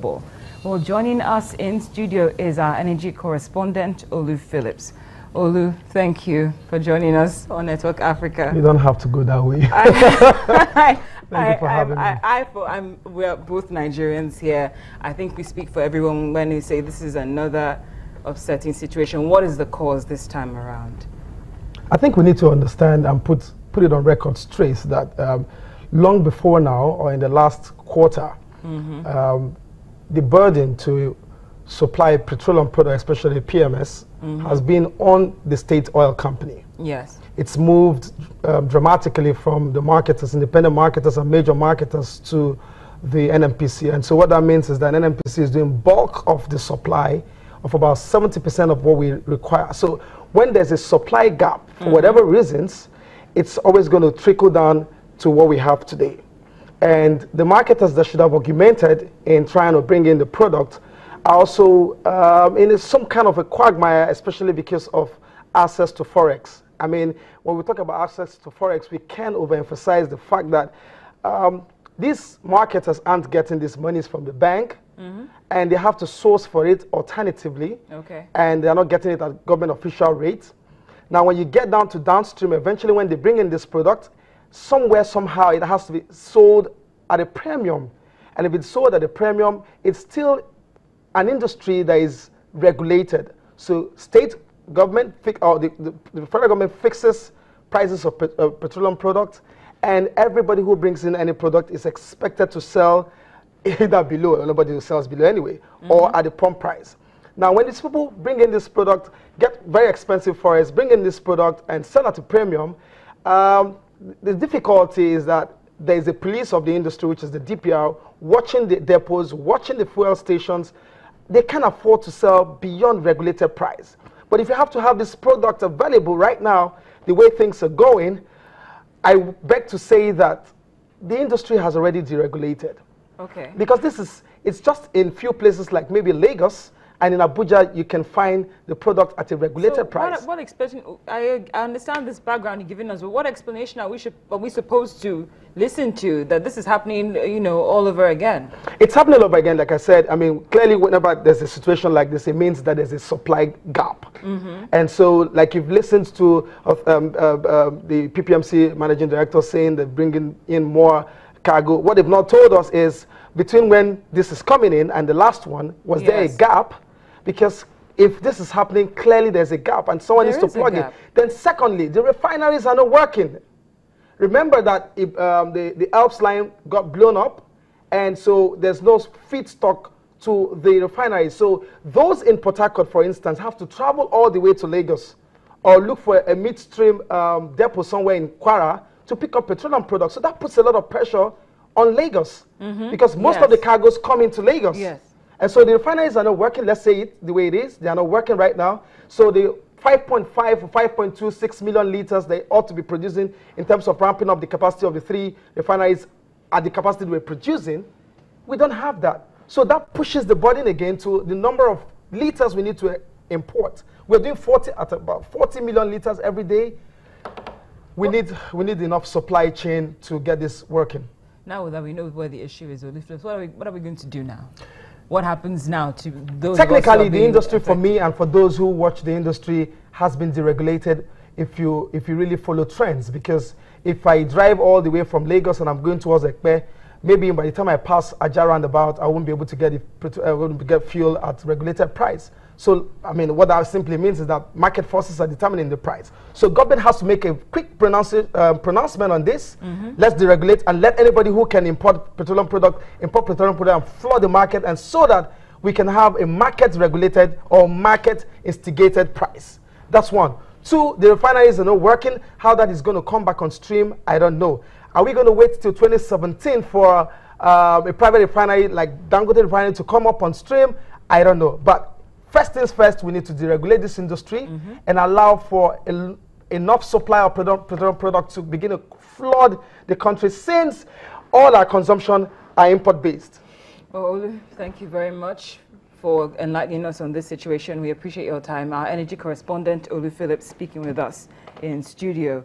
Well, joining us in studio is our energy correspondent, Olu Phillips. Olu, thank you for joining us on Network Africa. You don't have to go that way. Thank you for having me. We're both Nigerians here. I think we speak for everyone when we say this is another upsetting situation. What is the cause this time around? I think we need to understand and put it on record straight that long before now, or in the last quarter, the burden to supply petroleum products, especially PMS, has been on the state oil company. Yes. It's moved dramatically from the marketers, independent marketers and major marketers, to the NNPC. And so what that means is that NNPC is doing bulk of the supply of about 70% of what we require. So when there's a supply gap, for whatever reasons, it's always going to trickle down to what we have today. And the marketers that should have augmented in trying to bring in the product are also in some kind of a quagmire, especially because of access to Forex. I mean, when we talk about access to Forex, we can't overemphasize the fact that these marketers aren't getting these monies from the bank, and they have to source for it alternatively, and they're not getting it at government official rates. Now, when you get down to downstream, eventually when they bring in this product, somewhere, somehow, it has to be sold at a premium. And if it's sold at a premium, it's still an industry that is regulated. So state government, or the federal government fixes prices of petroleum products, and everybody who brings in any product is expected to sell either below, or nobody who sells below anyway, or at the pump price. Now, when these people bring in this product, get very expensive for us, bring in this product and sell at a premium, the difficulty is that there is a police of the industry, which is the DPR, watching the depots, watching the fuel stations. They can't afford to sell beyond regulated price. But if you have to have this product available right now, the way things are going, I beg to say that the industry has already deregulated. Okay. Because it's just in few places like maybe Lagos, and in Abuja, you can find the product at a regulated price. What explanation? I understand this background you're giving us, but what explanation are we supposed to listen to that this is happening, all over again? It's happening all over again, like I said. I mean, clearly, whenever there's a situation like this, it means that there's a supply gap. And so, like you've listened to the PPMC managing director saying they're bringing in more cargo. What they've not told us is between when this is coming in and the last one, was there a gap? Because if this is happening, clearly there's a gap and someone needs to plug it. Then secondly, the refineries are not working. Remember that the Alps line got blown up, and so there's no feedstock to the refineries. So those in Port Harcourt, for instance, have to travel all the way to Lagos or look for a midstream depot somewhere in Kwara to pick up petroleum products. So that puts a lot of pressure on Lagos, because most of the cargoes come into Lagos. And so the refineries are not working, let's say it the way it is. They are not working right now. So the 5.5 or 5.26 million liters they ought to be producing in terms of ramping up the capacity of the 3 refineries at the capacity we're producing, we don't have that. So that pushes the burden again to the number of liters we need to import. We're doing about 40 million liters every day. We need enough supply chain to get this working. Now that we know where the issue is, what are we going to do now? What happens now to those? Technically, the industry, for me and for those who watch the industry, has been deregulated if you really follow trends. Because if I drive all the way from Lagos and I'm going towards Ekpe, maybe by the time I pass Ajah roundabout, I won't be able to get fuel at regulated price. So, I mean, what that simply means is that market forces are determining the price. So government has to make a quick pronouncement on this. Let's deregulate and let anybody who can import petroleum product and flood the market, and so that we can have a market-regulated or market-instigated price. That's one. Two, the refineries are not working. How that is going to come back on stream, I don't know. Are we going to wait till 2017 for a private refinery like Dangote refinery to come up on stream? I don't know. But first things first, we need to deregulate this industry and allow for enough supply of petroleum products to begin to flood the country, since all our consumption are import-based. Well, Olu, thank you very much for enlightening us on this situation. We appreciate your time. Our energy correspondent, Olu Phillips, speaking with us in studio.